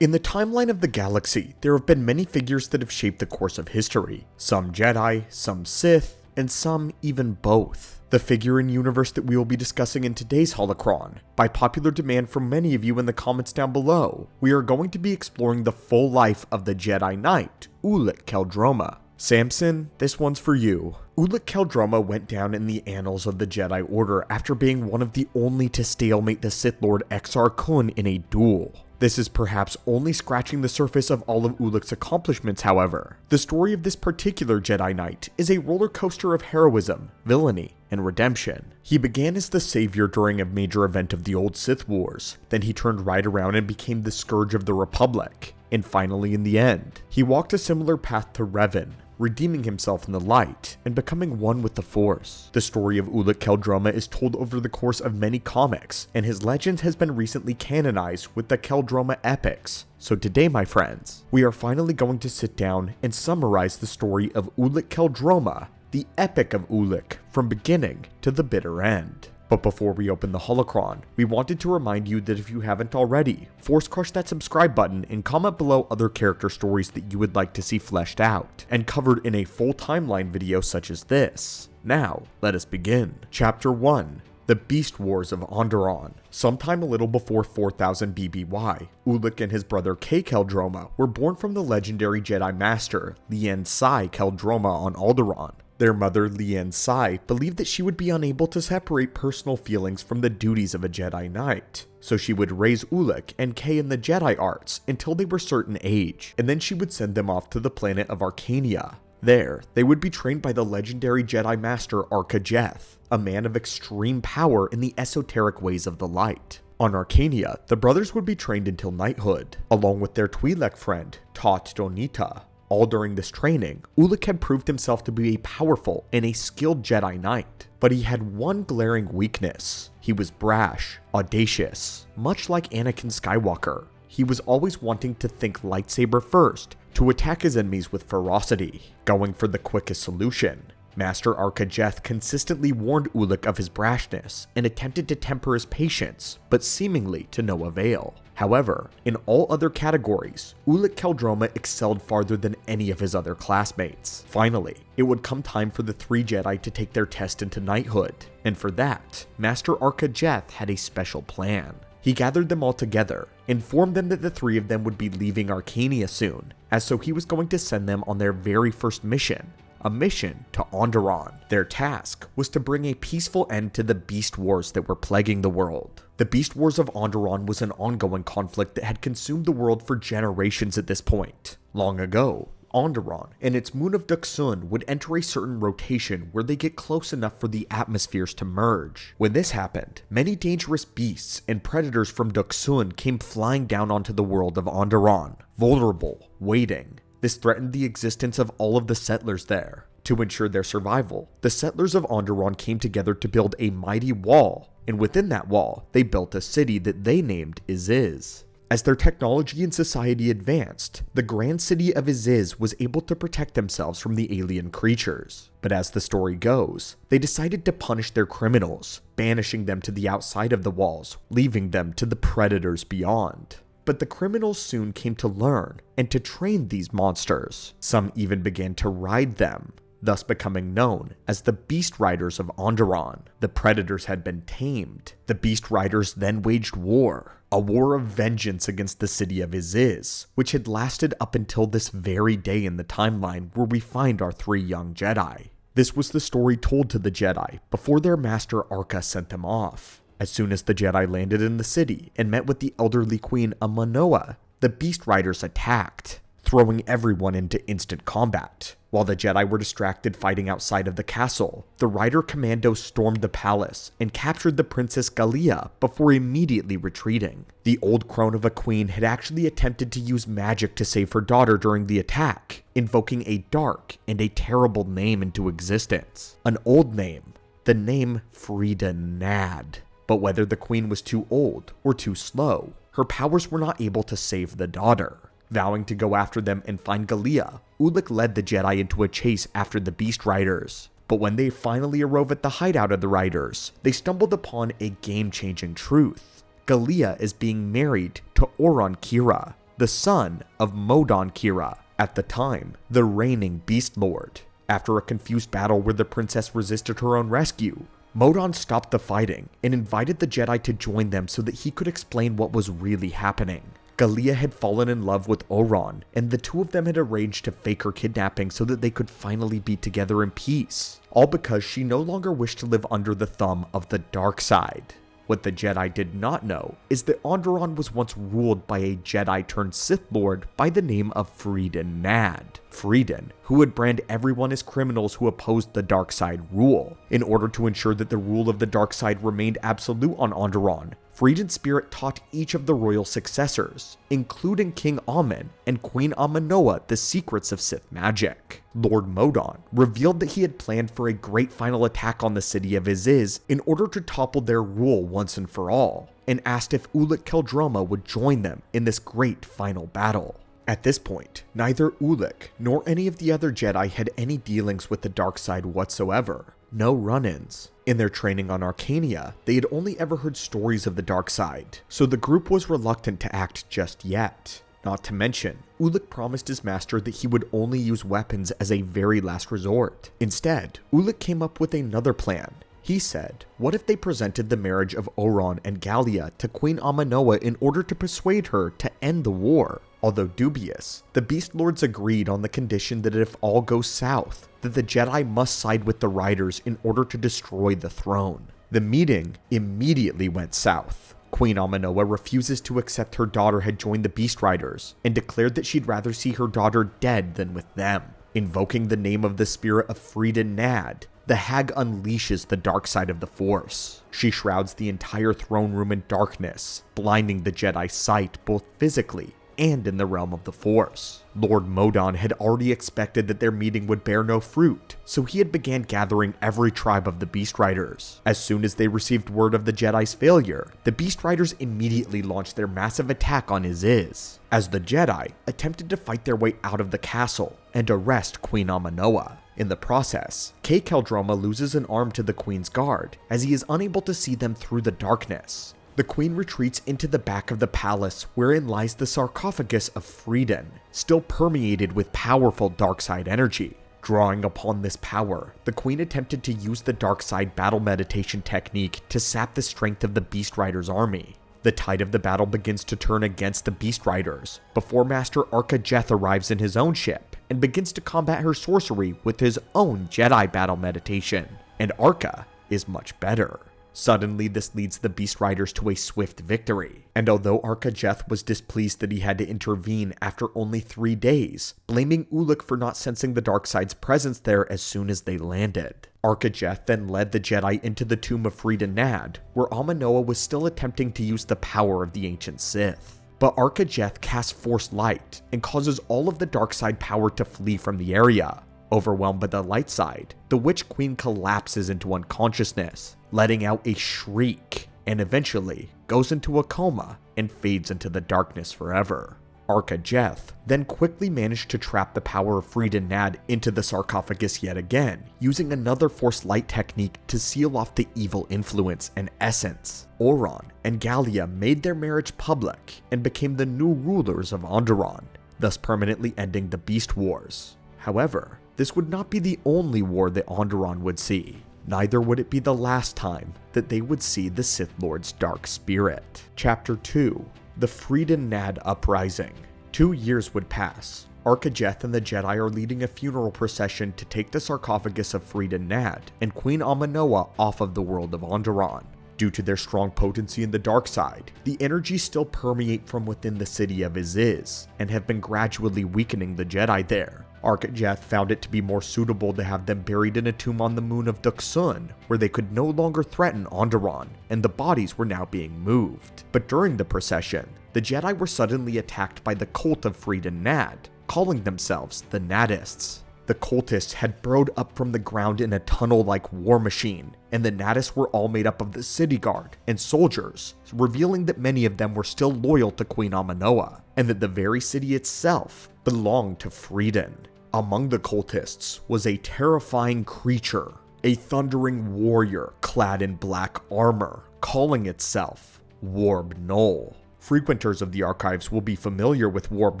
In the timeline of the galaxy, there have been many figures that have shaped the course of history. Some Jedi, some Sith, and some even both. The figure and universe that we will be discussing in today's holocron, by popular demand from many of you in the comments down below, we are going to be exploring the full life of the Jedi Knight, Ulic QelDroma. Samson, this one's for you. Ulic QelDroma went down in the annals of the Jedi Order after being one of the only to stalemate the Sith Lord Exar Kun in a duel. This is perhaps only scratching the surface of all of Ulic's accomplishments, however. The story of this particular Jedi Knight is a roller coaster of heroism, villainy, and redemption. He began as the savior during a major event of the old Sith Wars, then he turned right around and became the scourge of the Republic. And finally, in the end, he walked a similar path to Revan, redeeming himself in the light and becoming one with the Force. The story of Ulic QelDroma is told over the course of many comics, and his legend has been recently canonized with the QelDroma epics. So today, my friends, we are finally going to sit down and summarize the story of Ulic QelDroma, the epic of Ulic, from beginning to the bitter end. But before we open the holocron, we wanted to remind you that if you haven't already, force crush that subscribe button and comment below other character stories that you would like to see fleshed out, and covered in a full timeline video such as this. Now, let us begin. Chapter 1. The Beast Wars of Andddon. Sometime a little before 4000 BBY, Ulic and his brother QelDroma were born from the legendary Jedi Master Lian Si QelDroma on Alderaan. Their mother, Lian Si, believed that she would be unable to separate personal feelings from the duties of a Jedi Knight, so she would raise Ulic and Kay in the Jedi arts until they were certain age, and then she would send them off to the planet of Arcania. There, they would be trained by the legendary Jedi Master Arcajeth, a man of extreme power in the esoteric ways of the light. On Arcania, the brothers would be trained until knighthood, along with their Twi'lek friend, Tat Donita. All during this training, Ulic had proved himself to be a powerful and a skilled Jedi Knight, but he had one glaring weakness. He was brash, audacious, much like Anakin Skywalker. He was always wanting to think lightsaber first, to attack his enemies with ferocity, going for the quickest solution. Master Arcajeth consistently warned Ulic of his brashness and attempted to temper his patience, but seemingly to no avail. However, in all other categories, Ulic QelDroma excelled farther than any of his other classmates. Finally, it would come time for the three Jedi to take their test into knighthood, and for that, Master Arcajeth had a special plan. He gathered them all together, informed them that the three of them would be leaving Arcania soon, as so he was going to send them on their very first mission, a mission to Andddon. Their task was to bring a peaceful end to the Beast Wars that were plaguing the world. The Beast Wars of Andddon was an ongoing conflict that had consumed the world for generations at this point. Long ago, Andddon and its moon of Duxun would enter a certain rotation where they get close enough for the atmospheres to merge. When this happened, many dangerous beasts and predators from Duxun came flying down onto the world of Andddon, vulnerable, waiting. This threatened the existence of all of the settlers there. To ensure their survival, the settlers of Andddon came together to build a mighty wall, and within that wall, they built a city that they named Isiz. As their technology and society advanced, the grand city of Isiz was able to protect themselves from the alien creatures. But as the story goes, they decided to punish their criminals, banishing them to the outside of the walls, leaving them to the predators beyond. But the criminals soon came to learn and to train these monsters. Some even began to ride them, thus becoming known as the Beast Riders of Andddon. The predators had been tamed. The Beast Riders then waged war, a war of vengeance against the city of Isiz, which had lasted up until this very day in the timeline where we find our three young Jedi. This was the story told to the Jedi before their master Arca sent them off. As soon as the Jedi landed in the city and met with the elderly Queen Amanoa, the Beast Riders attacked, throwing everyone into instant combat. While the Jedi were distracted fighting outside of the castle, the Rider Commandos stormed the palace and captured the Princess Gallia before immediately retreating. The old crone of a queen had actually attempted to use magic to save her daughter during the attack, invoking a dark and a terrible name into existence. An old name, the name Frida Nad. But whether the queen was too old or too slow, her powers were not able to save the daughter. Vowing to go after them and find Gallia, Ulic led the Jedi into a chase after the Beast Riders. But when they finally arrive at the hideout of the Riders, they stumbled upon a game-changing truth. Gallia is being married to Oron Kira. the son of Modon Kira, at the time the reigning Beast Lord. After a confused battle where the princess resisted her own rescue, Modon stopped the fighting and invited the Jedi to join them so that he could explain what was really happening. Gallia had fallen in love with Oron, and the two of them had arranged to fake her kidnapping so that they could finally be together in peace, all because she no longer wished to live under the thumb of the dark side. What the Jedi did not know is that Andddon was once ruled by a Jedi turned Sith Lord by the name of Freedon Nad. Freedon, who would brand everyone as criminals who opposed the dark side rule. In order to ensure that the rule of the dark side remained absolute on Andddon, Freedon's spirit taught each of the royal successors, including King Almond and Queen Aminoa, the secrets of Sith magic. Lord Modon revealed that he had planned for a great final attack on the city of Isiz in order to topple their rule once and for all, and asked if Ulic QelDroma would join them in this great final battle. At this point, neither Ulic nor any of the other Jedi had any dealings with the dark side whatsoever. No run-ins. In their training on Arcania, they had only ever heard stories of the dark side, so the group was reluctant to act just yet. Not to mention, Ulic promised his master that he would only use weapons as a very last resort. Instead, Ulic came up with another plan. He said, what if they presented the marriage of Oron and Gallia to Queen Aminoa in order to persuade her to end the war? Although dubious, the Beast Lords agreed on the condition that if all goes south, that the Jedi must side with the Riders in order to destroy the throne. The meeting immediately went south. Queen Aminoa refuses to accept her daughter had joined the Beast Riders, and declared that she'd rather see her daughter dead than with them. Invoking the name of the spirit of Freedon Nad, the hag unleashes the dark side of the Force. She shrouds the entire throne room in darkness, blinding the Jedi's sight both physically and in the realm of the Force. Lord Modon had already expected that their meeting would bear no fruit, so he had began gathering every tribe of the Beast Riders. As soon as they received word of the Jedi's failure, the Beast Riders immediately launched their massive attack on Isiz, as the Jedi attempted to fight their way out of the castle and arrest Queen Aminoa. In the process, QelDroma loses an arm to the Queen's guard, as he is unable to see them through the darkness. The Queen retreats into the back of the palace wherein lies the sarcophagus of Freedon, still permeated with powerful dark side energy. Drawing upon this power, the Queen attempted to use the dark side battle meditation technique to sap the strength of the Beast Riders' army. The tide of the battle begins to turn against the Beast Riders, before Master Arkajeth arrives in his own ship and begins to combat her sorcery with his own Jedi battle meditation. And Arca is much better. Suddenly, this leads the Beast Riders to a swift victory, and although Arkajeth was displeased that he had to intervene after only 3 days, blaming Ulic for not sensing the dark side's presence there as soon as they landed. Arkajeth then led the Jedi into the tomb of Freedon Nad, where Aminoa was still attempting to use the power of the ancient Sith. But Arkajeth casts Force Light and causes all of the dark side power to flee from the area. Overwhelmed by the light side, the Witch Queen collapses into unconsciousness, letting out a shriek, and eventually goes into a coma and fades into the darkness forever. Arkajeth then quickly managed to trap the power of Freedon Nad into the sarcophagus yet again, using another Force Light technique to seal off the evil influence and essence. Oron and Gallia made their marriage public and became the new rulers of Andddon, thus permanently ending the Beast Wars. However, this would not be the only war that Andddon would see. Neither would it be the last time that they would see the Sith Lord's dark spirit. Chapter 2. The Freedon Nad Uprising. 2 years would pass. Arkajeth and the Jedi are leading a funeral procession to take the sarcophagus of Freedon Nad and Queen Aminoa off of the world of Andddon. Due to their strong potency in the dark side, the energies still permeate from within the city of Isiz, and have been gradually weakening the Jedi there. Arkajeth found it to be more suitable to have them buried in a tomb on the moon of Duxun, where they could no longer threaten Andddon, and the bodies were now being moved. But during the procession, the Jedi were suddenly attacked by the cult of Freedon Nad, calling themselves the Nadists. The cultists had burrowed up from the ground in a tunnel-like war machine, and the Nadists were all made up of the city guard and soldiers, revealing that many of them were still loyal to Queen Aminoa, and that the very city itself belonged to Freedon. Among the cultists was a terrifying creature, a thundering warrior clad in black armor, calling itself Warb Null. Frequenters of the archives will be familiar with Warb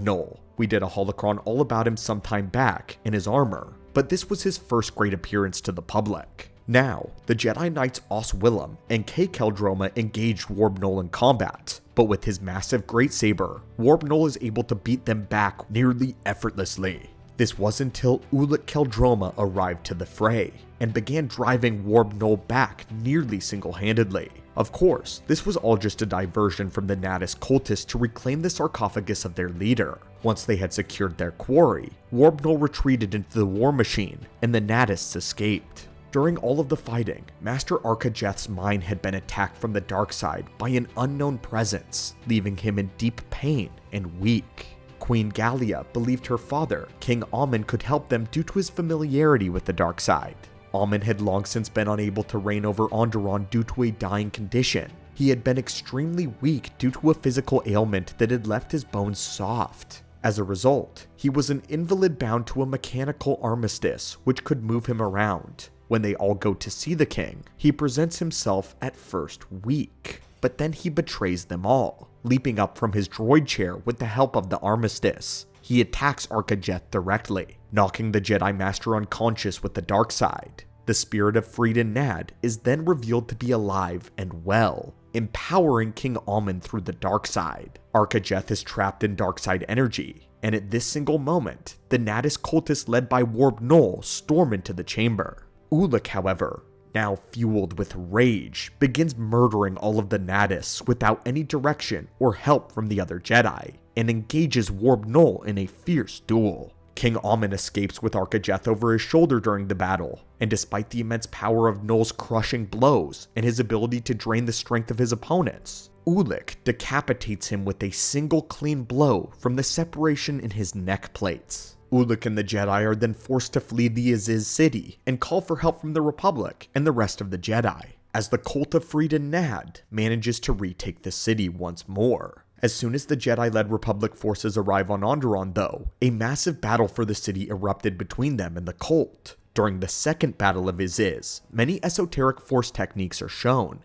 Null. We did a holocron all about him some time back in his armor, but this was his first great appearance to the public. Now, the Jedi Knights Os Willem and QelDroma engaged Warb Null in combat, but with his massive great saber, Warb Null is able to beat them back nearly effortlessly. This was until Ulic QelDroma arrived to the fray, and began driving Warb Null back nearly single-handedly. Of course, this was all just a diversion from the Naddis cultists to reclaim the sarcophagus of their leader. Once they had secured their quarry, Warb Null retreated into the war machine, and the Naddists escaped. During all of the fighting, Master Arkajeth's mind had been attacked from the dark side by an unknown presence, leaving him in deep pain and weak. Queen Gallia believed her father, King Almond, could help them due to his familiarity with the dark side. Almond had long since been unable to reign over Andddon due to a dying condition. He had been extremely weak due to a physical ailment that had left his bones soft. As a result, he was an invalid bound to a mechanical armistice which could move him around. When they all go to see the king, he presents himself at first weak, but then he betrays them all. Leaping up from his droid chair with the help of the armistice, he attacks Arkajeth directly, knocking the Jedi Master unconscious with the dark side. The spirit of Freedon Nad is then revealed to be alive and well, empowering King Almond through the dark side. Arkajeth is trapped in dark side energy, and at this single moment, the Naddis cultists led by Warb Null storm into the chamber. Ulic, however, now fueled with rage, begins murdering all of the Naddis without any direction or help from the other Jedi, and engages Warb Null in a fierce duel. King Almond escapes with Arkajeth over his shoulder during the battle, and despite the immense power of Null's crushing blows and his ability to drain the strength of his opponents, Ulic decapitates him with a single clean blow from the separation in his neck plates. Ulic and the Jedi are then forced to flee the Isiz city and call for help from the Republic and the rest of the Jedi, as the cult of Freedon Nad manages to retake the city once more. As soon as the Jedi-led Republic forces arrive on Andddon, though, a massive battle for the city erupted between them and the cult. During the second battle of Isiz, many esoteric force techniques are shown,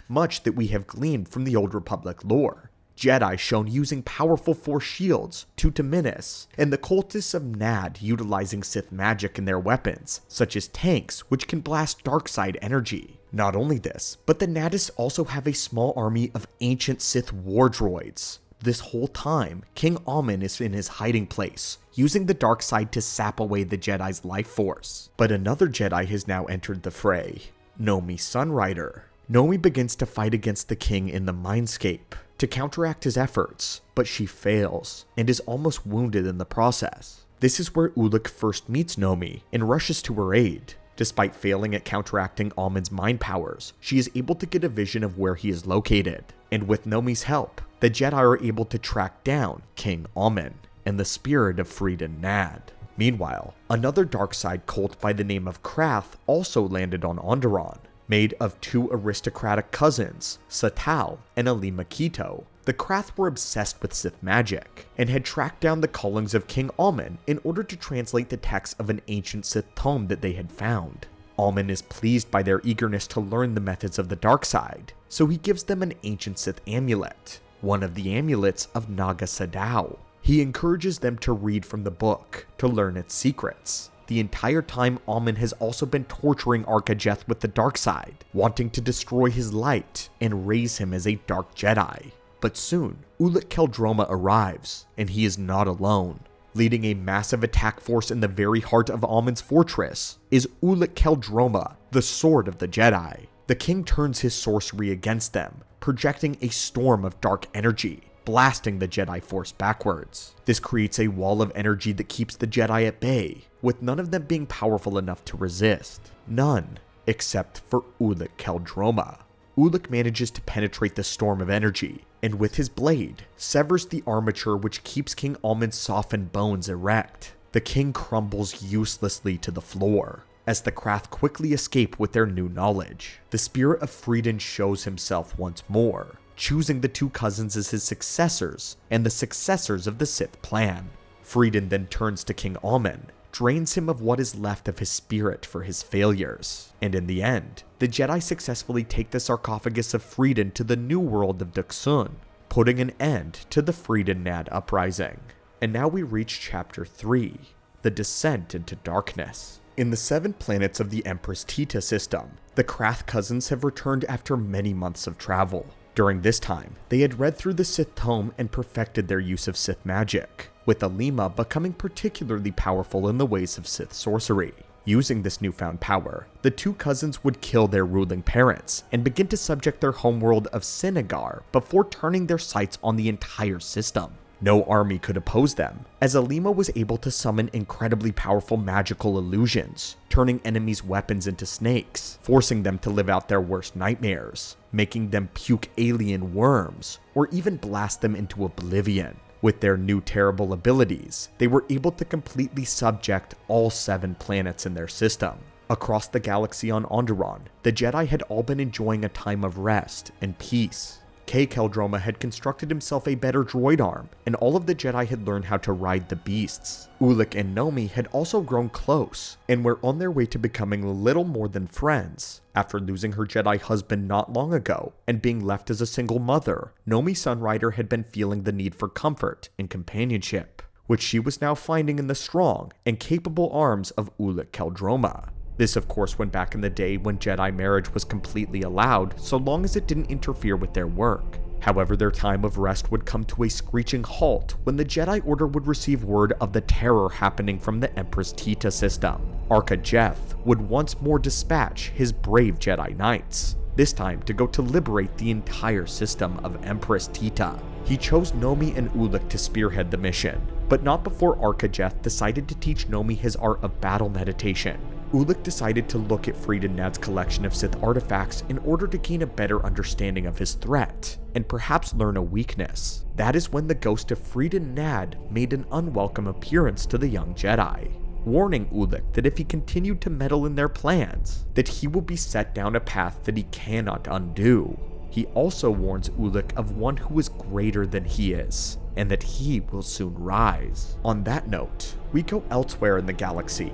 much that we have gleaned from the Old Republic lore. Jedi shown using powerful force shields to Terminus, and the cultists of Nad utilizing Sith magic in their weapons, such as tanks which can blast dark side energy. Not only this, but the Naddis also have a small army of ancient Sith war droids. This whole time, King Almond is in his hiding place, using the dark side to sap away the Jedi's life force. But another Jedi has now entered the fray, Nomi Sunrider. Nomi begins to fight against the king in the mindscape to counteract his efforts, but she fails, and is almost wounded in the process. This is where Ulic first meets Nomi, and rushes to her aid. Despite failing at counteracting Almond's mind powers, she is able to get a vision of where he is located, and with Nomi's help, the Jedi are able to track down King Almond, and the spirit of Freedon Nad. Meanwhile, another dark side cult by the name of Krath also landed on Andddon. Made of two aristocratic cousins, Satal and Alima Keto, the Krath were obsessed with Sith magic, and had tracked down the callings of King Almond in order to translate the text of an ancient Sith tome that they had found. Almond is pleased by their eagerness to learn the methods of the dark side, so he gives them an ancient Sith amulet, one of the amulets of Naga Sadow. He encourages them to read from the book to learn its secrets. The entire time, Almond has also been torturing Arkajeth with the dark side, wanting to destroy his light and raise him as a dark Jedi. But soon, Ulic QelDroma arrives, and he is not alone. Leading a massive attack force in the very heart of Almond's fortress is Ulic QelDroma, the Sword of the Jedi. The king turns his sorcery against them, projecting a storm of dark energy, blasting the Jedi Force backwards. This creates a wall of energy that keeps the Jedi at bay, with none of them being powerful enough to resist. None, except for Ulic QelDroma. Ulic manages to penetrate the storm of energy, and with his blade, severs the armature which keeps King Almond's softened bones erect. The king crumbles uselessly to the floor, as the Krath quickly escape with their new knowledge. The spirit of Freedon shows himself once more, choosing the two cousins as his successors, and the successors of the Sith Plan. Freedon then turns to King Almond, drains him of what is left of his spirit for his failures, and in the end, the Jedi successfully take the sarcophagus of Freedon to the new world of Duxun, putting an end to the Freed Nad Uprising. And now we reach Chapter 3, the Descent into Darkness. In the 7 planets of the Empress Ta System, the Krath cousins have returned after many months of travel. During this time, they had read through the Sith tome and perfected their use of Sith magic, with Alima becoming particularly powerful in the ways of Sith sorcery. Using this newfound power, the 2 cousins would kill their ruling parents and begin to subject their homeworld of Sinagar before turning their sights on the entire system. No army could oppose them, as Alima was able to summon incredibly powerful magical illusions, turning enemies' weapons into snakes, forcing them to live out their worst nightmares, making them puke alien worms, or even blast them into oblivion. With their new terrible abilities, they were able to completely subject all 7 planets in their system. Across the galaxy on Andddon, the Jedi had all been enjoying a time of rest and peace. QelDroma had constructed himself a better droid arm, and all of the Jedi had learned how to ride the beasts. Ulic and Nomi had also grown close, and were on their way to becoming little more than friends. After losing her Jedi husband not long ago, and being left as a single mother, Nomi Sunrider had been feeling the need for comfort and companionship, which she was now finding in the strong and capable arms of Ulic QelDroma. This of course went back in the day when Jedi marriage was completely allowed, so long as it didn't interfere with their work. However, their time of rest would come to a screeching halt when the Jedi Order would receive word of the terror happening from the Empress Ta System. Jeth would once more dispatch his brave Jedi Knights, this time to go to liberate the entire system of Empress Ta. He chose Nomi and Ulic to spearhead the mission, but not before Jeth decided to teach Nomi his art of battle meditation. Ulic decided to look at Freed Nad's collection of Sith artifacts in order to gain a better understanding of his threat, and perhaps learn a weakness. That is when the ghost of Freed Nad made an unwelcome appearance to the young Jedi, warning Ulic that if he continued to meddle in their plans, that he will be set down a path that he cannot undo. He also warns Ulic of one who is greater than he is, and that he will soon rise. On that note, we go elsewhere in the galaxy.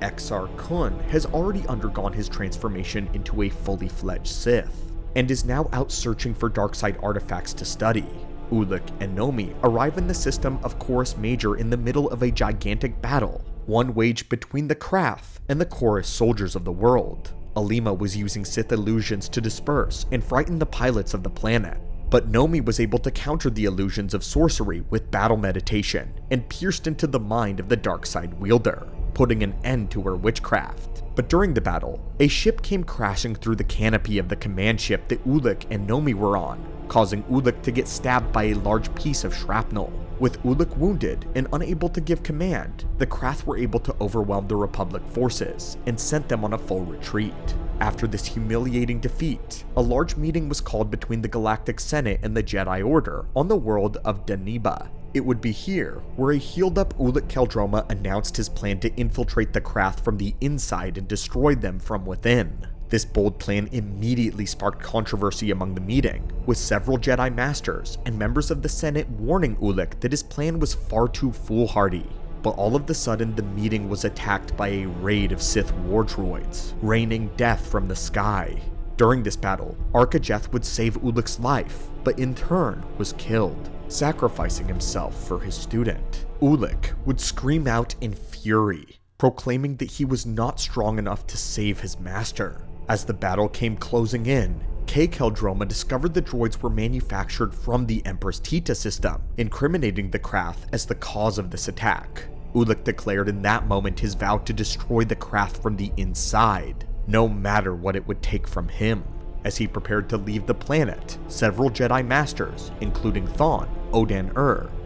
Exar Kun has already undergone his transformation into a fully fledged Sith, and is now out searching for darkside artifacts to study. Ulic and Nomi arrive in the system of Chorus Major in the middle of a gigantic battle, one waged between the Krath and the Chorus soldiers of the world. Alima was using Sith illusions to disperse and frighten the pilots of the planet, but Nomi was able to counter the illusions of sorcery with battle meditation, and pierced into the mind of the darkside wielder, putting an end to her witchcraft. But during the battle, a ship came crashing through the canopy of the command ship that Ulic and Nomi were on, causing Ulic to get stabbed by a large piece of shrapnel. With Ulic wounded and unable to give command, the Krath were able to overwhelm the Republic forces and sent them on a full retreat. After this humiliating defeat, a large meeting was called between the Galactic Senate and the Jedi Order on the world of Daniba. It would be here where a healed-up Ulic QelDroma announced his plan to infiltrate the Krath from the inside and destroy them from within. This bold plan immediately sparked controversy among the meeting, with several Jedi Masters and members of the Senate warning Ulic that his plan was far too foolhardy. But all of a sudden, the meeting was attacked by a raid of Sith war droids, raining death from the sky. During this battle, Jeth would save Ulic's life, but in turn was killed, sacrificing himself for his student. Ulic would scream out in fury, proclaiming that he was not strong enough to save his master. As the battle came closing in, QelDroma discovered the droids were manufactured from the Empress Ta System, incriminating the Krath as the cause of this attack. Ulic declared in that moment his vow to destroy the Krath from the inside, no matter what it would take from him. As he prepared to leave the planet, several Jedi Masters, including Thawne, Odan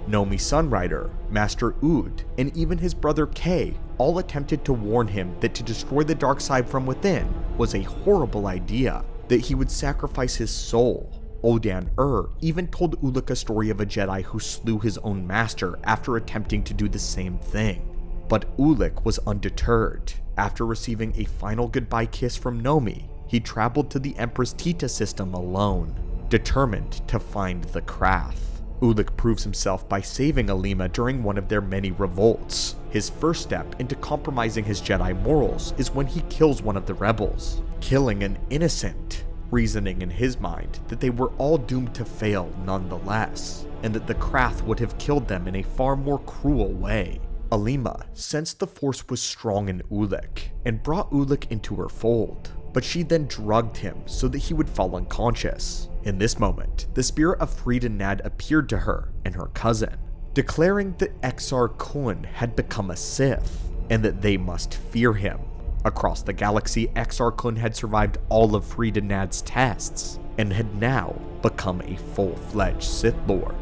Nomi Sunrider, Master Ood, and even his brother Kay, all attempted to warn him that to destroy the dark side from within was a horrible idea, that he would sacrifice his soul. Odan even told Ulic a story of a Jedi who slew his own master after attempting to do the same thing. But Ulic was undeterred. After receiving a final goodbye kiss from Nomi, he traveled to the Empress Ta System alone, determined to find the Krath. Ulic proves himself by saving Alima during one of their many revolts. His first step into compromising his Jedi morals is when he kills one of the rebels, killing an innocent reasoning in his mind that they were all doomed to fail nonetheless, and that the Krath would have killed them in a far more cruel way. Alima sensed the force was strong in Ulic and brought Ulic into her fold, but she then drugged him so that he would fall unconscious. In this moment, the spirit of Freedin Nad appeared to her and her cousin, declaring that Exar Kun had become a Sith and that they must fear him. Across the galaxy, Exar Kun had survived all of Freedin Nad's tests and had now become a full-fledged Sith Lord.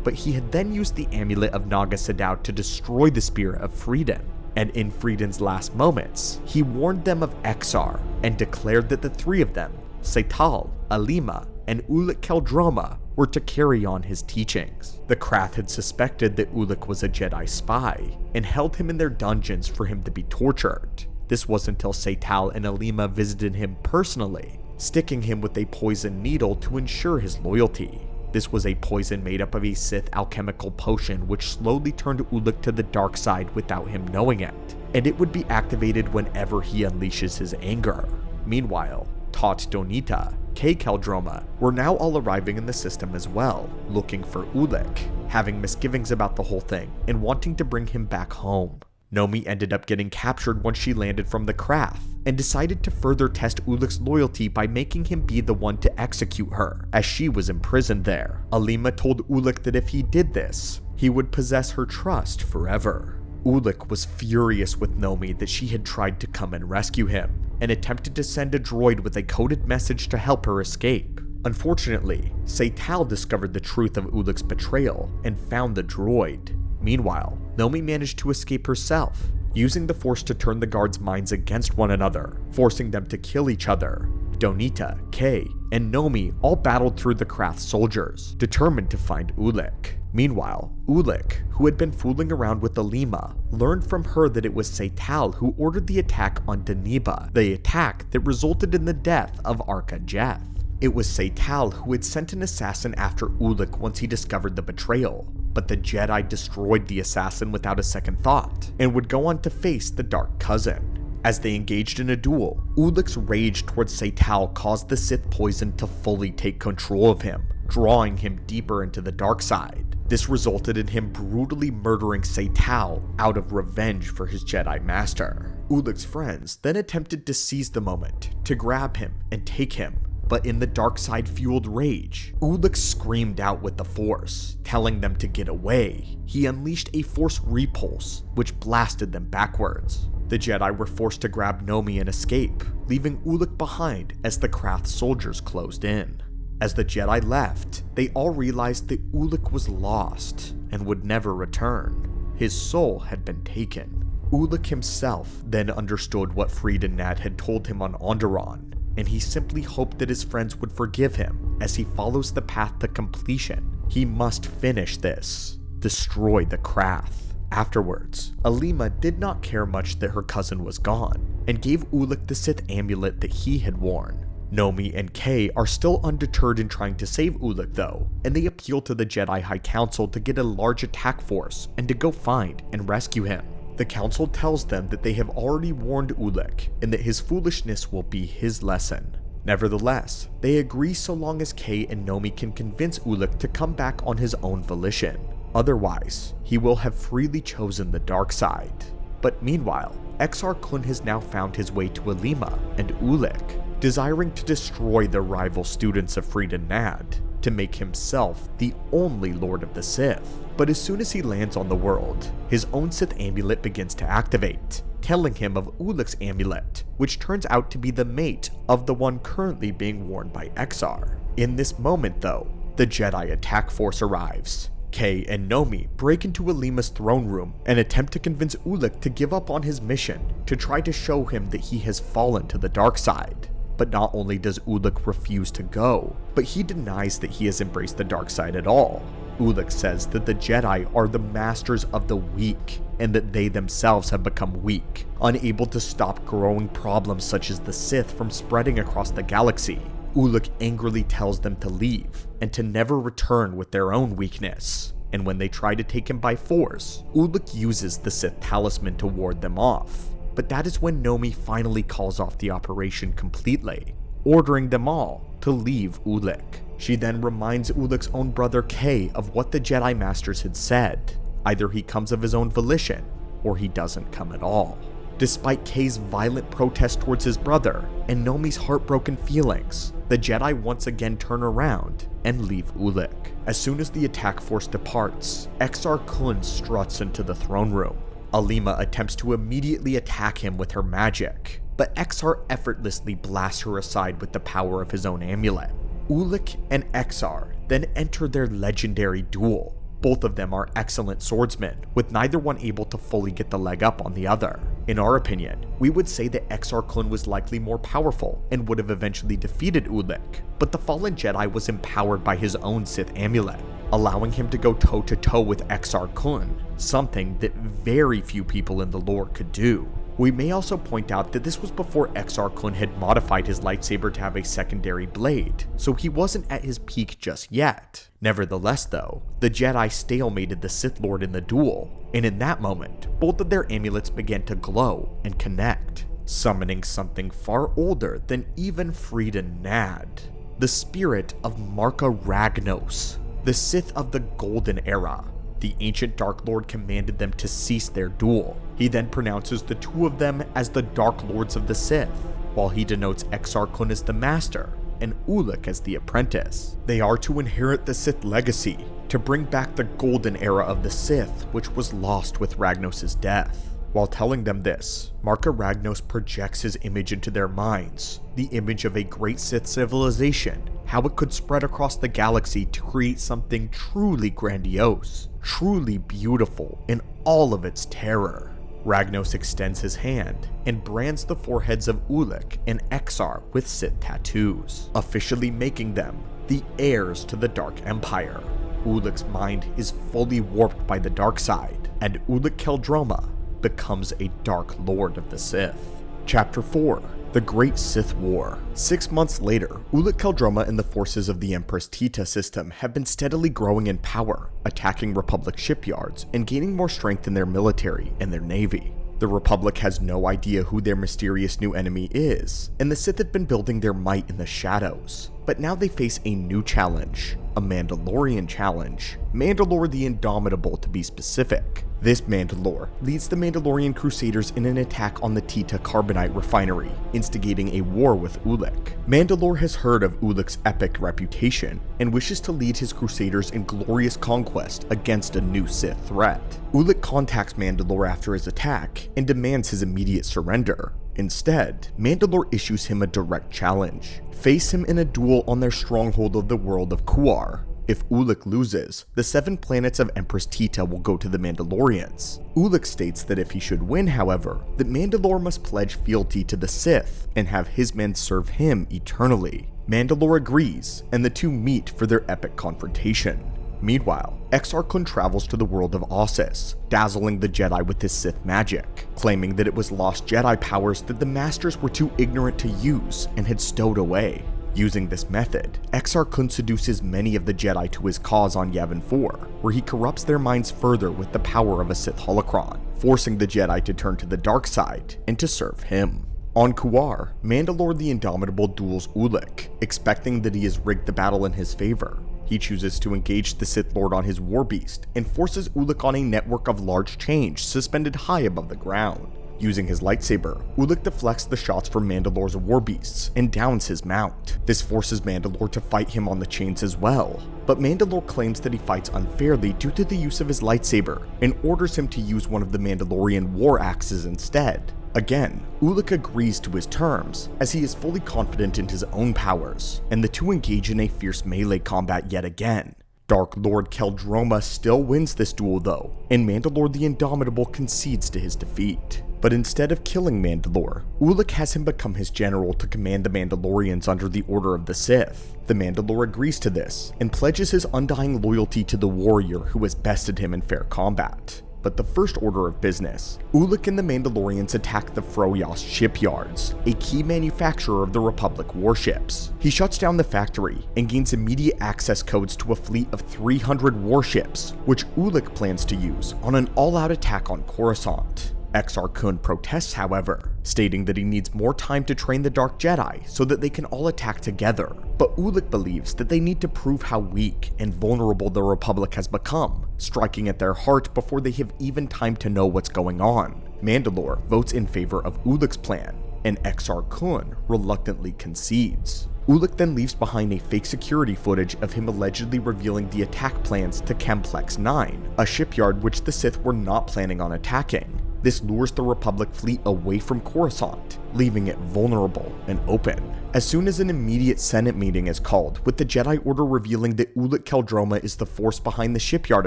But he had then used the amulet of Naga Sadow to destroy the spirit of Freedin, and in Freedin's last moments, he warned them of Exar and declared that the three of them, Seital, Alima, and Ulic QelDroma, were to carry on his teachings. The Krath had suspected that Ulic was a Jedi spy and held him in their dungeons for him to be tortured. This was until Seital and Alima visited him personally, sticking him with a poison needle to ensure his loyalty. This was a poison made up of a Sith alchemical potion which slowly turned Ulic to the dark side without him knowing it, and it would be activated whenever he unleashes his anger. Meanwhile, Tot Donita, QelDroma, were now all arriving in the system as well, looking for Ulic, having misgivings about the whole thing and wanting to bring him back home. Nomi ended up getting captured once she landed from the Krath, and decided to further test Ulic's loyalty by making him be the one to execute her, as she was imprisoned there. Alima told Ulic that if he did this, he would possess her trust forever. Ulic was furious with Nomi that she had tried to come and rescue him, and attempted to send a droid with a coded message to help her escape. Unfortunately, Seital discovered the truth of Ulic's betrayal and found the droid. Meanwhile, Nomi managed to escape herself, using the Force to turn the guards' minds against one another, forcing them to kill each other. Donita, Kay, and Nomi all battled through the Krath soldiers, determined to find Ulic. Meanwhile, Ulic, who had been fooling around with Alima, learned from her that it was Seital who ordered the attack on Daniba, the attack that resulted in the death of Arca Jeth. It was Seital who had sent an assassin after Ulic once he discovered the betrayal, but the Jedi destroyed the assassin without a second thought, and would go on to face the Dark Cousin. As they engaged in a duel, Ulic's rage towards Seital caused the Sith poison to fully take control of him, drawing him deeper into the dark side. This resulted in him brutally murdering Seital out of revenge for his Jedi master. Ulic's friends then attempted to seize the moment, to grab him and take him, but in the dark side fueled rage, Ulic screamed out with the Force, telling them to get away. He unleashed a Force repulse, which blasted them backwards. The Jedi were forced to grab Nomi and escape, leaving Ulic behind as the Krath soldiers closed in. As the Jedi left, they all realized that Ulic was lost and would never return. His soul had been taken. Ulic himself then understood what Freedin Nad had told him on Andddon, and he simply hoped that his friends would forgive him as he follows the path to completion. He must finish this, destroy the Krath. Afterwards, Alima did not care much that her cousin was gone, and gave Ulic the Sith amulet that he had worn. Nomi and Kay are still undeterred in trying to save Ulic though, and they appeal to the Jedi High Council to get a large attack force and to go find and rescue him. The council tells them that they have already warned Ulic and that his foolishness will be his lesson. Nevertheless, they agree so long as Kay and Nomi can convince Ulic to come back on his own volition. Otherwise, he will have freely chosen the dark side. But meanwhile, Exar Kun has now found his way to Alima and Ulic, desiring to destroy the rival students of Freedin Nad, to make himself the only Lord of the Sith. But as soon as he lands on the world, his own Sith amulet begins to activate, telling him of Ulic's amulet, which turns out to be the mate of the one currently being worn by Exar. In this moment though, the Jedi attack force arrives. Kay and Nomi break into Alima's throne room and attempt to convince Ulic to give up on his mission to try to show him that he has fallen to the dark side. But not only does Ulic refuse to go, but he denies that he has embraced the dark side at all. Ulic says that the Jedi are the masters of the weak, and that they themselves have become weak, unable to stop growing problems such as the Sith from spreading across the galaxy. Ulic angrily tells them to leave, and to never return with their own weakness. And when they try to take him by force, Ulic uses the Sith talisman to ward them off. But that is when Nomi finally calls off the operation completely. ordering them all to leave Ulic. She then reminds Ulic's own brother Kay of what the Jedi Masters had said. Either he comes of his own volition, or he doesn't come at all. Despite Kay's violent protest towards his brother and Nomi's heartbroken feelings, the Jedi once again turn around and leave Ulic. As soon as the attack force departs, Exar Kun struts into the throne room. Alima attempts to immediately attack him with her magic, but Exar effortlessly blasts her aside with the power of his own amulet. Ulic and Exar then enter their legendary duel. Both of them are excellent swordsmen, with neither one able to fully get the leg up on the other. In our opinion, we would say that Exar Kun was likely more powerful and would have eventually defeated Ulic, but the fallen Jedi was empowered by his own Sith amulet, allowing him to go toe-to-toe with Exar Kun, something that very few people in the lore could do. We may also point out that this was before Exar Kun had modified his lightsaber to have a secondary blade, so he wasn't at his peak just yet. Nevertheless though, the Jedi stalemated the Sith Lord in the duel, and in that moment, both of their amulets began to glow and connect, summoning something far older than even Frida Nad, the spirit of Marka Ragnos, the Sith of the Golden Era. The ancient Dark Lord commanded them to cease their duel. He then pronounces the two of them as the Dark Lords of the Sith, while he denotes Exar Kun as the Master and Ulic as the Apprentice. They are to inherit the Sith legacy, to bring back the Golden Era of the Sith, which was lost with Ragnos' death. While telling them this, Marka Ragnos projects his image into their minds, the image of a great Sith civilization, how it could spread across the galaxy to create something truly grandiose, truly beautiful in all of its terror. Ragnos extends his hand and brands the foreheads of Ulic and Exar with Sith tattoos, officially making them the heirs to the Dark Empire. Ulic's mind is fully warped by the dark side, and Ulic QelDroma becomes a Dark Lord of the Sith. Chapter 4: The Great Sith War. 6 months later, Ulic QelDroma and the forces of the Empress Ta System have been steadily growing in power, attacking Republic shipyards and gaining more strength in their military and their navy. The Republic has no idea who their mysterious new enemy is, and the Sith have been building their might in the shadows. But now they face a new challenge, a Mandalorian challenge, Mandalore the Indomitable to be specific. This Mandalore leads the Mandalorian Crusaders in an attack on the Tita Carbonite refinery, instigating a war with Ulic. Mandalore has heard of Ulic's epic reputation and wishes to lead his Crusaders in glorious conquest against a new Sith threat. Ulic contacts Mandalore after his attack and demands his immediate surrender. Instead, Mandalore issues him a direct challenge: face him in a duel on their stronghold of the world of Kuar. If Ulic loses, the 7 planets of Empress Ta will go to the Mandalorians. Ulic states that if he should win, however, that Mandalore must pledge fealty to the Sith and have his men serve him eternally. Mandalore agrees, and the two meet for their epic confrontation. Meanwhile, Exar Kun travels to the world of Isiz, dazzling the Jedi with his Sith magic, claiming that it was lost Jedi powers that the Masters were too ignorant to use and had stowed away. Using this method, Exar Kun seduces many of the Jedi to his cause on Yavin 4, where he corrupts their minds further with the power of a Sith holocron, forcing the Jedi to turn to the dark side and to serve him. On Kuar, Mandalore the Indomitable duels Ulic, expecting that he has rigged the battle in his favor. He chooses to engage the Sith Lord on his war beast and forces Ulic on a network of large chains suspended high above the ground. Using his lightsaber, Ulic deflects the shots from Mandalore's war beasts and downs his mount. This forces Mandalore to fight him on the chains as well, but Mandalore claims that he fights unfairly due to the use of his lightsaber and orders him to use one of the Mandalorian war axes instead. Again, Ulic agrees to his terms, as he is fully confident in his own powers, and the two engage in a fierce melee combat yet again. Dark Lord QelDroma still wins this duel though, and Mandalore the Indomitable concedes to his defeat. But instead of killing Mandalore, Ulic has him become his general to command the Mandalorians under the Order of the Sith. The Mandalore agrees to this, and pledges his undying loyalty to the warrior who has bested him in fair combat. But the first order of business, Ulic and the Mandalorians attack the Froyas shipyards, a key manufacturer of the Republic warships. He shuts down the factory and gains immediate access codes to a fleet of 300 warships, which Ulic plans to use on an all-out attack on Coruscant. Exar Kun protests, however, stating that he needs more time to train the Dark Jedi so that they can all attack together. But Ulic believes that they need to prove how weak and vulnerable the Republic has become, striking at their heart before they have even time to know what's going on. Mandalore votes in favor of Ulic's plan, and Exar Kun reluctantly concedes. Ulic then leaves behind a fake security footage of him allegedly revealing the attack plans to Chemplex 9, a shipyard which the Sith were not planning on attacking. This lures the Republic fleet away from Coruscant, leaving it vulnerable and open. As soon as an immediate Senate meeting is called, with the Jedi Order revealing that Ulic QelDroma is the force behind the shipyard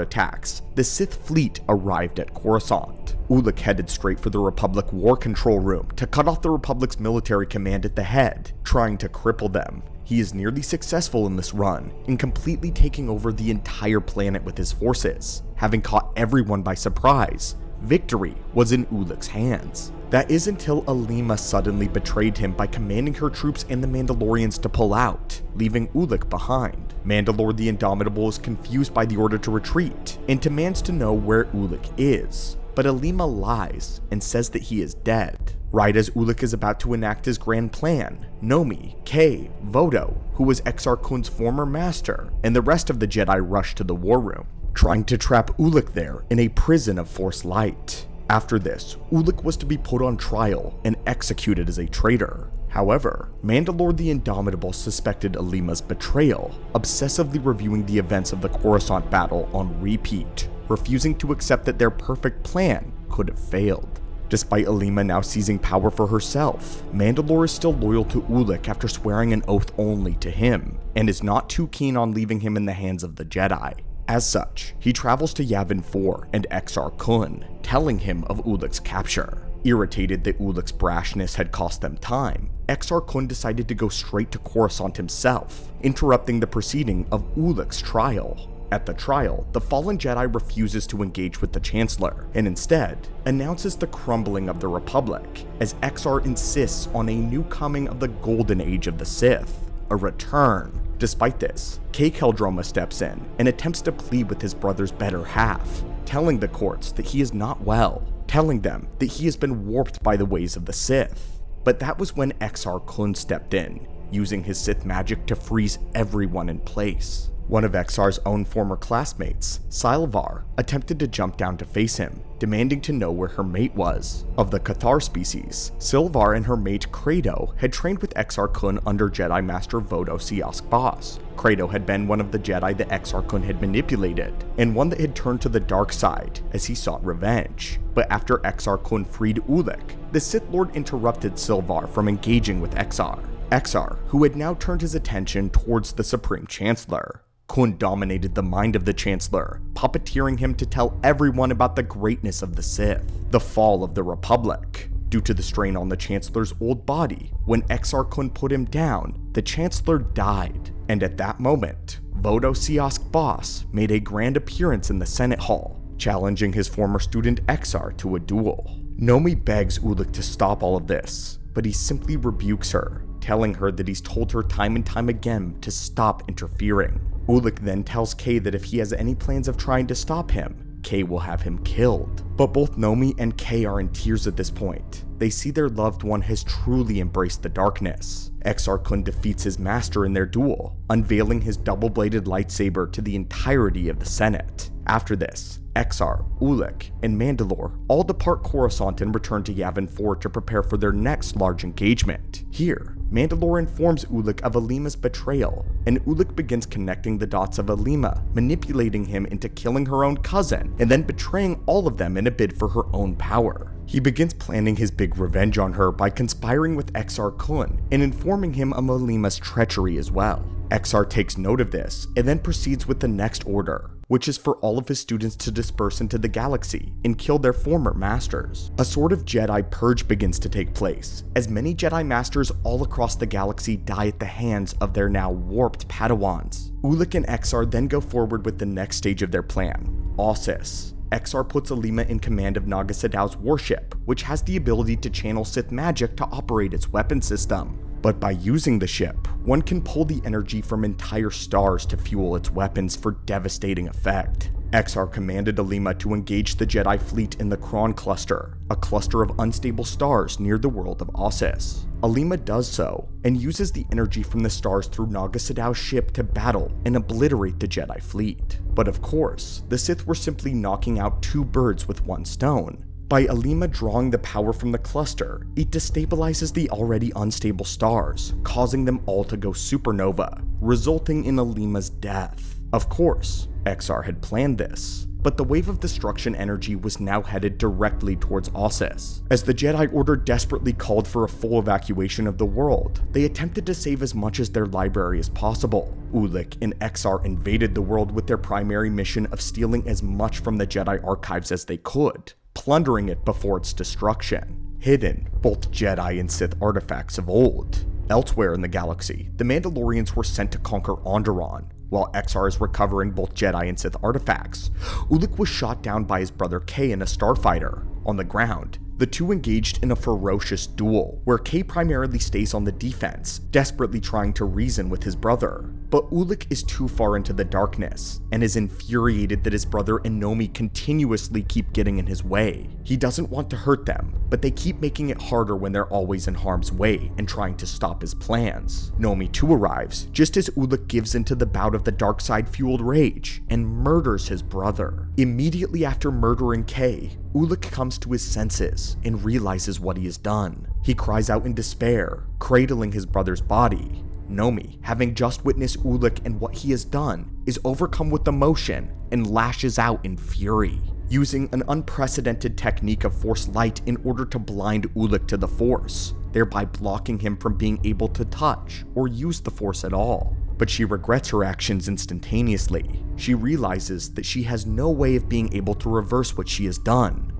attacks, the Sith fleet arrived at Coruscant. Ulic headed straight for the Republic War Control Room to cut off the Republic's military command at the head, trying to cripple them. He is nearly successful in this run, in completely taking over the entire planet with his forces, having caught everyone by surprise. Victory was in Ulic's hands. That is until Alima suddenly betrayed him by commanding her troops and the Mandalorians to pull out, leaving Ulic behind. Mandalore the Indomitable is confused by the order to retreat, and demands to know where Ulic is. But Alima lies and says that he is dead. Right as Ulic is about to enact his grand plan, Nomi, Kay, Vodo, who was Exar Kun's former master, and the rest of the Jedi rush to the war room, trying to trap Ulic there in a prison of Force light. After this, Ulic was to be put on trial and executed as a traitor. However, Mandalore the Indomitable suspected Alima's betrayal, obsessively reviewing the events of the Coruscant battle on repeat, refusing to accept that their perfect plan could have failed. Despite Alima now seizing power for herself, Mandalore is still loyal to Ulic after swearing an oath only to him, and is not too keen on leaving him in the hands of the Jedi. As such, he travels to Yavin 4 and Exar Kun, telling him of Ulic's capture. Irritated that Ulic's brashness had cost them time, Exar Kun decided to go straight to Coruscant himself, interrupting the proceeding of Ulic's trial. At the trial, the fallen Jedi refuses to engage with the Chancellor, and instead announces the crumbling of the Republic, as Exar insists on a new coming of the Golden Age of the Sith, a return. Despite this, QelDroma steps in and attempts to plead with his brother's better half, telling the courts that he is not well, telling them that he has been warped by the ways of the Sith. But that was when Exar Kun stepped in, using his Sith magic to freeze everyone in place. One of Exar's own former classmates, Sylvar, attempted to jump down to face him, demanding to know where her mate was. Of the Cathar species, Sylvar and her mate Credo had trained with Exar Kun under Jedi Master Vodo Siask Boss. Credo had been one of the Jedi that Exar Kun had manipulated, and one that had turned to the dark side as he sought revenge. But after Exar Kun freed Ulic, the Sith Lord interrupted Sylvar from engaging with Exar. Exar, who had now turned his attention towards the Supreme Chancellor. Kun dominated the mind of the Chancellor, puppeteering him to tell everyone about the greatness of the Sith, the fall of the Republic. Due to the strain on the Chancellor's old body, when Exar Kun put him down, the Chancellor died, and at that moment, Vodo Siask Boss made a grand appearance in the Senate Hall, challenging his former student Exar to a duel. Nomi begs Ulic to stop all of this, but he simply rebukes her, telling her that he's told her time and time again to stop interfering. Ulic then tells Kay that if he has any plans of trying to stop him, Kay will have him killed. But both Nomi and Kay are in tears at this point. They see their loved one has truly embraced the darkness. Exar Kun defeats his master in their duel, unveiling his double-bladed lightsaber to the entirety of the Senate. After this, Exar, Ulic, and Mandalore all depart Coruscant and return to Yavin 4 to prepare for their next large engagement. Here, Mandalore informs Ulic of Alima's betrayal, and Ulic begins connecting the dots of Alima, manipulating him into killing her own cousin, and then betraying all of them in a bid for her own power. He begins planning his big revenge on her by conspiring with Exar Kun and informing him of Alima's treachery as well. Exar takes note of this and then proceeds with the next order, which is for all of his students to disperse into the galaxy and kill their former masters. A sort of Jedi purge begins to take place, as many Jedi masters all across the galaxy die at the hands of their now warped Padawans. Ulic and Exar then go forward with the next stage of their plan, Isiz. Exar puts Alima in command of Naga Sadow's warship, which has the ability to channel Sith magic to operate its weapon system. But by using the ship, one can pull the energy from entire stars to fuel its weapons for devastating effect. XR commanded Alima to engage the Jedi fleet in the Kron Cluster, a cluster of unstable stars near the world of Isiz. Alima does so, and uses the energy from the stars through Naga Sadow's ship to battle and obliterate the Jedi fleet. But of course, the Sith were simply knocking out two birds with one stone. By Alima drawing the power from the cluster, it destabilizes the already unstable stars, causing them all to go supernova, resulting in Alima's death. Of course, XR had planned this, but the wave of destruction energy was now headed directly towards Isiz. As the Jedi Order desperately called for a full evacuation of the world, they attempted to save as much as their library as possible. Ulic and XR invaded the world with their primary mission of stealing as much from the Jedi archives as they could, plundering it before its destruction. Hidden, both Jedi and Sith artifacts of old. Elsewhere in the galaxy, the Mandalorians were sent to conquer Andddon. While XR is recovering both Jedi and Sith artifacts, Ulic was shot down by his brother Kay in a starfighter. On the ground, the two engaged in a ferocious duel, where Kay primarily stays on the defense, desperately trying to reason with his brother. But Ulic is too far into the darkness, and is infuriated that his brother and Nomi continuously keep getting in his way. He doesn't want to hurt them, but they keep making it harder when they're always in harm's way and trying to stop his plans. Nomi too arrives, just as Ulic gives into the bout of the dark side fueled rage, and murders his brother. Immediately after murdering Kay, Ulic comes to his senses and realizes what he has done. He cries out in despair, cradling his brother's body. Nomi, having just witnessed Ulic and what he has done, is overcome with emotion and lashes out in fury, using an unprecedented technique of Force Light in order to blind Ulic to the Force, thereby blocking him from being able to touch or use the Force at all. But she regrets her actions instantaneously. She realizes that she has no way of being able to reverse what she has done.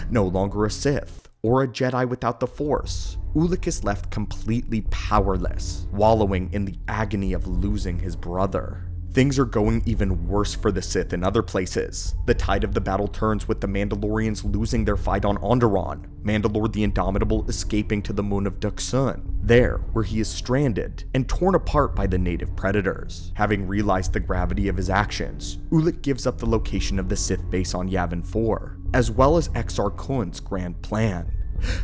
No longer a Sith or a Jedi without the Force, Ulic is left completely powerless, wallowing in the agony of losing his brother. Things are going even worse for the Sith in other places. The tide of the battle turns with the Mandalorians losing their fight on Andddon, Mandalore the Indomitable escaping to the moon of Duxun, there where he is stranded and torn apart by the native predators. Having realized the gravity of his actions, Ulic gives up the location of the Sith base on Yavin 4, as well as XR Kun's grand plan.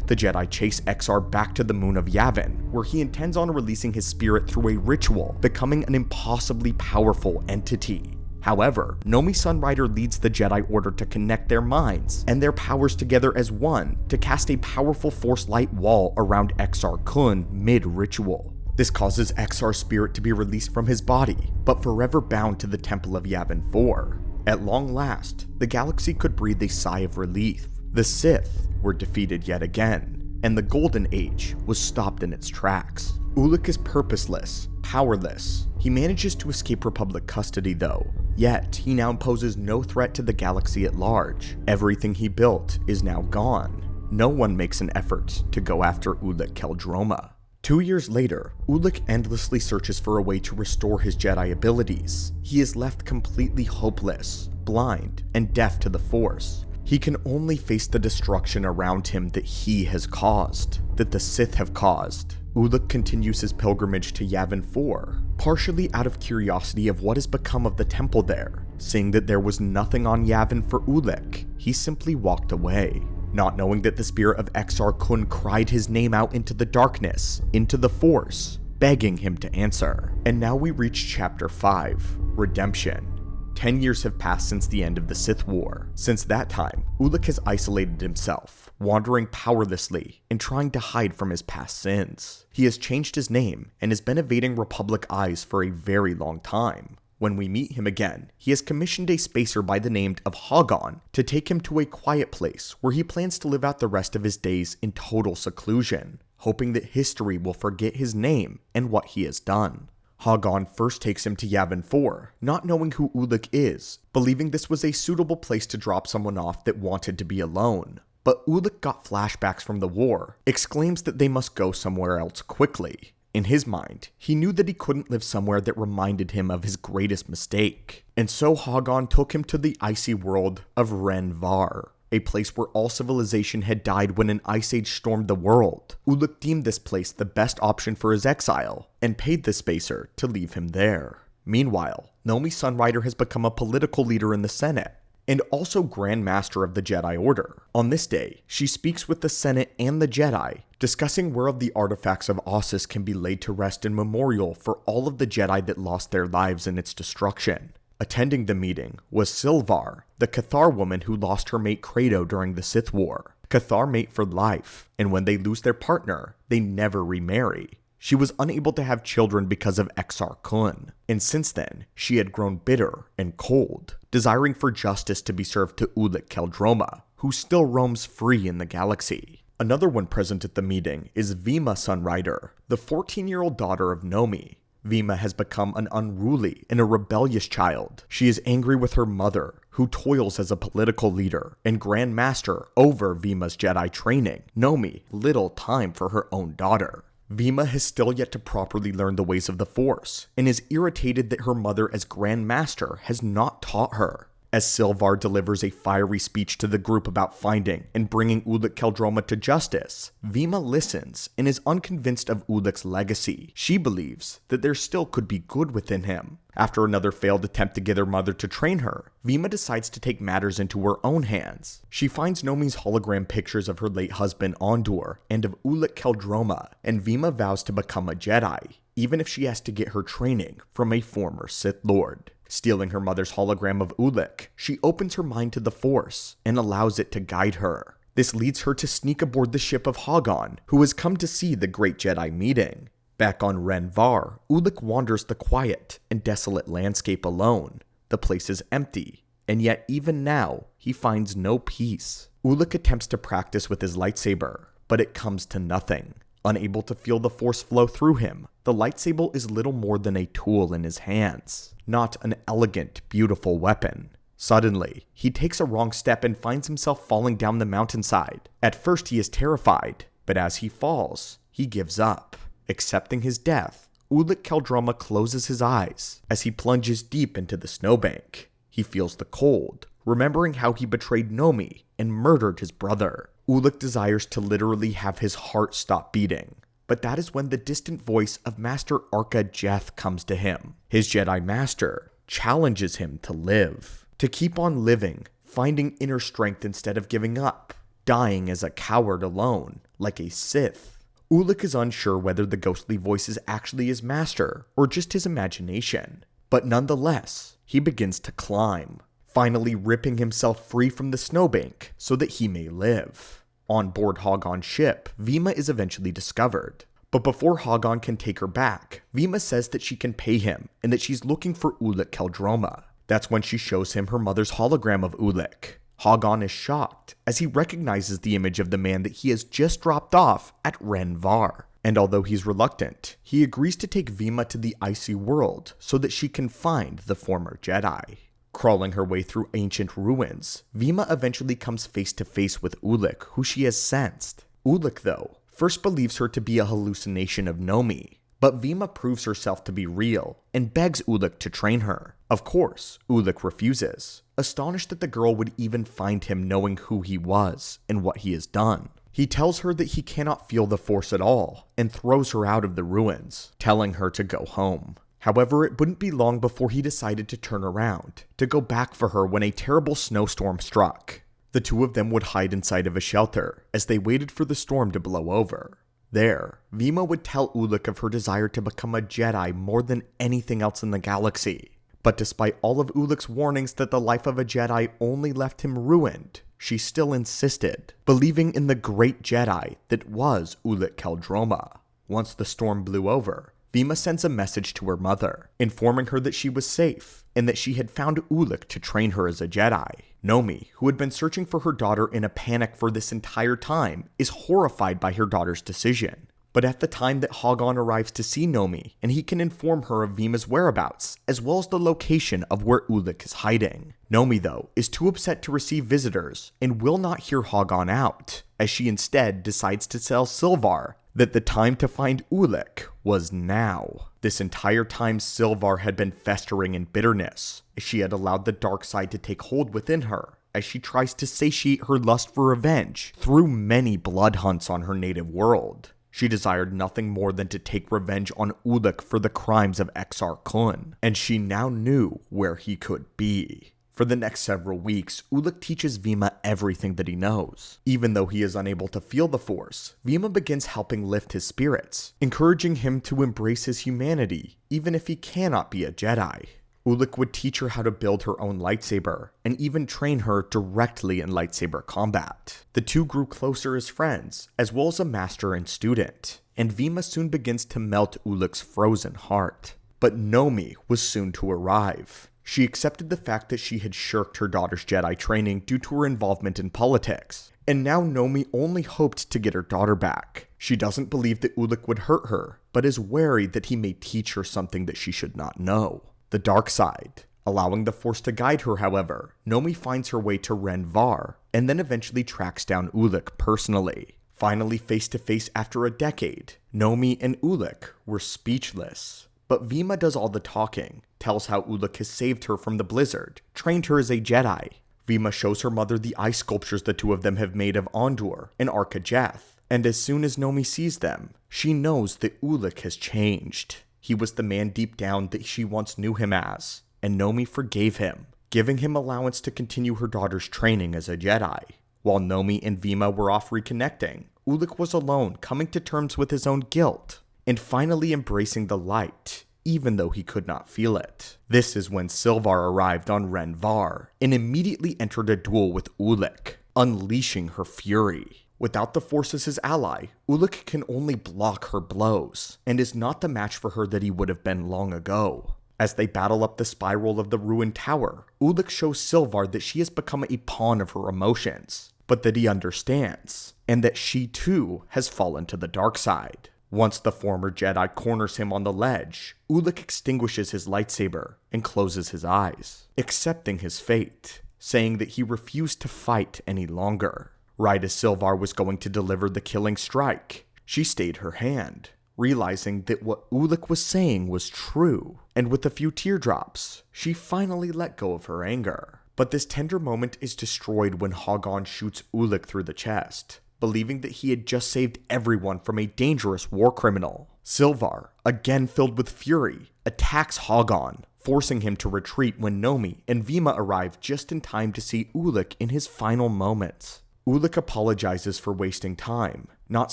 The Jedi chase XR back to the moon of Yavin, where he intends on releasing his spirit through a ritual, becoming an impossibly powerful entity. However, Nomi Sunrider leads the Jedi Order to connect their minds and their powers together as one to cast a powerful Force Light wall around XR Kun mid-ritual. This causes XR's spirit to be released from his body, but forever bound to the Temple of Yavin 4. At long last, the galaxy could breathe a sigh of relief. The Sith were defeated yet again, and the Golden Age was stopped in its tracks. Ulic is purposeless, powerless. He manages to escape Republic custody though, yet he now poses no threat to the galaxy at large. Everything he built is now gone. No one makes an effort to go after Ulic QelDroma. 2 years later, Ulic endlessly searches for a way to restore his Jedi abilities. He is left completely hopeless, blind, and deaf to the Force. He can only face the destruction around him that he has caused, that the Sith have caused. Ulic continues his pilgrimage to Yavin 4, partially out of curiosity of what has become of the temple there. Seeing that there was nothing on Yavin for Ulic, he simply walked away, not knowing that the spirit of XR Kun cried his name out into the darkness, into the Force, begging him to answer. And now we reach Chapter 5, Redemption. 10 years have passed since the end of the Sith War. Since that time, Ulic has isolated himself, wandering powerlessly and trying to hide from his past sins. He has changed his name and has been evading Republic eyes for a very long time. When we meet him again, he has commissioned a spacer by the name of Hogon to take him to a quiet place where he plans to live out the rest of his days in total seclusion, hoping that history will forget his name and what he has done. Hogon first takes him to Yavin 4, not knowing who Ulic is, believing this was a suitable place to drop someone off that wanted to be alone. But Ulic got flashbacks from the war, exclaims that they must go somewhere else quickly. In his mind, he knew that he couldn't live somewhere that reminded him of his greatest mistake. And so Hogon took him to the icy world of Ren Var, a place where all civilization had died when an ice age stormed the world. Ulic deemed this place the best option for his exile, and paid the spacer to leave him there. Meanwhile, Nomi Sunrider has become a political leader in the Senate, and also Grand Master of the Jedi Order. On this day, she speaks with the Senate and the Jedi, discussing where of the artifacts of Isiz can be laid to rest in memorial for all of the Jedi that lost their lives in its destruction. Attending the meeting was Silvar, the Cathar woman who lost her mate Credo during the Sith War. Cathar mate for life, and when they lose their partner, they never remarry. She was unable to have children because of Exar Kun, and since then, she had grown bitter and cold, desiring for justice to be served to Ulic QelDroma, who still roams free in the galaxy. Another one present at the meeting is Vima Sunrider, the 14-year-old daughter of Nomi. Vima has become an unruly and a rebellious child. She is angry with her mother, who toils as a political leader and Grand Master over Vima's Jedi training. Nomi, little time for her own daughter. Vima has still yet to properly learn the ways of the Force, and is irritated that her mother as Grand Master has not taught her. As Silvar delivers a fiery speech to the group about finding and bringing Ulic QelDroma to justice, Vima listens and is unconvinced of Ulic's legacy. She believes that there still could be good within him. After another failed attempt to get her mother to train her, Vima decides to take matters into her own hands. She finds Nomi's hologram pictures of her late husband Andddon and of Ulic QelDroma, and Vima vows to become a Jedi, even if she has to get her training from a former Sith Lord. Stealing her mother's hologram of Ulic, she opens her mind to the Force and allows it to guide her. This leads her to sneak aboard the ship of Hagon, who has come to see the Great Jedi meeting. Back on Ren Var, Ulic wanders the quiet and desolate landscape alone. The place is empty, and yet even now, he finds no peace. Ulic attempts to practice with his lightsaber, but it comes to nothing. Unable to feel the Force flow through him, the lightsaber is little more than a tool in his hands, not an elegant, beautiful weapon. Suddenly, he takes a wrong step and finds himself falling down the mountainside. At first he is terrified, but as he falls, he gives up. Accepting his death, Ulic QelDroma closes his eyes as he plunges deep into the snowbank. He feels the cold, remembering how he betrayed Nomi and murdered his brother. Ulic desires to literally have his heart stop beating, but that is when the distant voice of Master Arca Jeth comes to him. His Jedi Master challenges him to live, to keep on living, finding inner strength instead of giving up, dying as a coward alone, like a Sith. Ulic is unsure whether the ghostly voice is actually his master or just his imagination, but nonetheless, he begins to climb, finally ripping himself free from the snowbank so that he may live. On board Hagon's ship, Vima is eventually discovered. But before Hagon can take her back, Vima says that she can pay him and that she's looking for Ulic QelDroma. That's when she shows him her mother's hologram of Ulic. Hagon is shocked as he recognizes the image of the man that he has just dropped off at Ren Var. And although he's reluctant, he agrees to take Vima to the icy world so that she can find the former Jedi. Crawling her way through ancient ruins, Vima eventually comes face to face with Ulic, who she has sensed. Ulic, though, first believes her to be a hallucination of Nomi, but Vima proves herself to be real and begs Ulic to train her. Of course, Ulic refuses, astonished that the girl would even find him knowing who he was and what he has done. He tells her that he cannot feel the Force at all and throws her out of the ruins, telling her to go home. However, it wouldn't be long before he decided to turn around, to go back for her when a terrible snowstorm struck. The two of them would hide inside of a shelter as they waited for the storm to blow over. There, Vima would tell Ulic of her desire to become a Jedi more than anything else in the galaxy. But despite all of Ulic's warnings that the life of a Jedi only left him ruined, she still insisted, believing in the great Jedi that was Ulic QelDroma. Once the storm blew over, Vima sends a message to her mother, informing her that she was safe, and that she had found Ulic to train her as a Jedi. Nomi, who had been searching for her daughter in a panic for this entire time, is horrified by her daughter's decision. But at the time that Hagon arrives to see Nomi, and he can inform her of Vima's whereabouts, as well as the location of where Ulic is hiding. Nomi, though, is too upset to receive visitors, and will not hear Hagon out, as she instead decides to tell Silvar that the time to find Ulic was now. This entire time Silvar had been festering in bitterness, as she had allowed the dark side to take hold within her, as she tries to satiate her lust for revenge through many blood hunts on her native world. She desired nothing more than to take revenge on Ulic for the crimes of Exar Kun, and she now knew where he could be. For the next several weeks, Ulic teaches Vima everything that he knows. Even though he is unable to feel the Force, Vima begins helping lift his spirits, encouraging him to embrace his humanity, even if he cannot be a Jedi. Ulic would teach her how to build her own lightsaber, and even train her directly in lightsaber combat. The two grew closer as friends, as well as a master and student, and Vima soon begins to melt Ulic's frozen heart. But Nomi was soon to arrive. She accepted the fact that she had shirked her daughter's Jedi training due to her involvement in politics, and now Nomi only hoped to get her daughter back. She doesn't believe that Ulic would hurt her, but is wary that he may teach her something that she should not know: the dark side. Allowing the Force to guide her, however, Nomi finds her way to Ren Var, and then eventually tracks down Ulic personally. Finally face to face after a decade, Nomi and Ulic were speechless. But Vima does all the talking, tells how Ulic has saved her from the blizzard, trained her as a Jedi. Vima shows her mother the ice sculptures the two of them have made of Andddon and Arkajeth, and as soon as Nomi sees them, she knows that Ulic has changed. He was the man deep down that she once knew him as, and Nomi forgave him, giving him allowance to continue her daughter's training as a Jedi. While Nomi and Vima were off reconnecting, Ulic was alone, coming to terms with his own guilt, and finally embracing the light, even though he could not feel it. This is when Silvar arrived on Ren Var, and immediately entered a duel with Ulic, unleashing her fury. Without the Force as his ally, Ulic can only block her blows, and is not the match for her that he would have been long ago. As they battle up the spiral of the ruined tower, Ulic shows Silvar that she has become a pawn of her emotions, but that he understands, and that she too has fallen to the dark side. Once the former Jedi corners him on the ledge, Ulic extinguishes his lightsaber and closes his eyes, accepting his fate, saying that he refused to fight any longer. Right as Silvar was going to deliver the killing strike, she stayed her hand, realizing that what Ulic was saying was true, and with a few teardrops, she finally let go of her anger. But this tender moment is destroyed when Hogon shoots Ulic through the chest, believing that he had just saved everyone from a dangerous war criminal. Silvar, again filled with fury, attacks Hogon, forcing him to retreat when Nomi and Vima arrive just in time to see Ulic in his final moments. Ulic apologizes for wasting time, not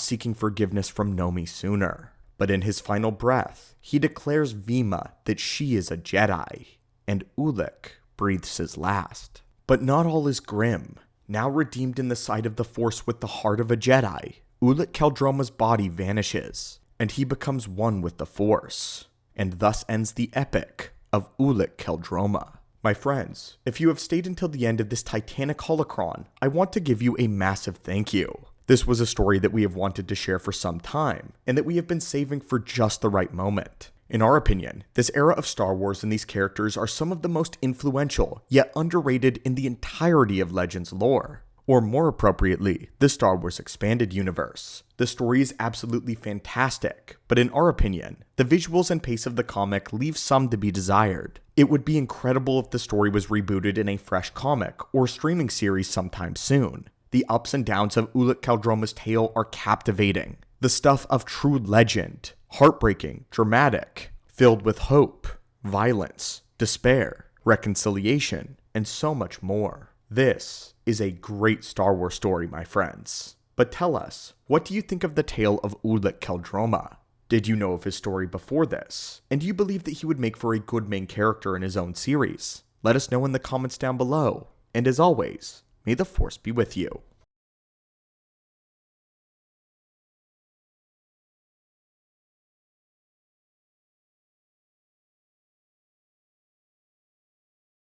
seeking forgiveness from Nomi sooner. But in his final breath, he declares Vima that she is a Jedi, and Ulic breathes his last. But not all is grim. Now redeemed in the sight of the Force with the heart of a Jedi, Ulic QelDroma's body vanishes, and he becomes one with the Force, and thus ends the epic of Ulic QelDroma. My friends, if you have stayed until the end of this titanic holocron, I want to give you a massive thank you. This was a story that we have wanted to share for some time, and that we have been saving for just the right moment. In our opinion, this era of Star Wars and these characters are some of the most influential, yet underrated in the entirety of Legends lore. Or more appropriately, the Star Wars Expanded Universe. The story is absolutely fantastic, but in our opinion, the visuals and pace of the comic leave some to be desired. It would be incredible if the story was rebooted in a fresh comic or streaming series sometime soon. The ups and downs of Ulic QelDroma's tale are captivating. The stuff of true legend, heartbreaking, dramatic, filled with hope, violence, despair, reconciliation, and so much more. This is a great Star Wars story, my friends. But tell us, what do you think of the tale of Ulic QelDroma? Did you know of his story before this? And do you believe that he would make for a good main character in his own series? Let us know in the comments down below. And as always, may the Force be with you.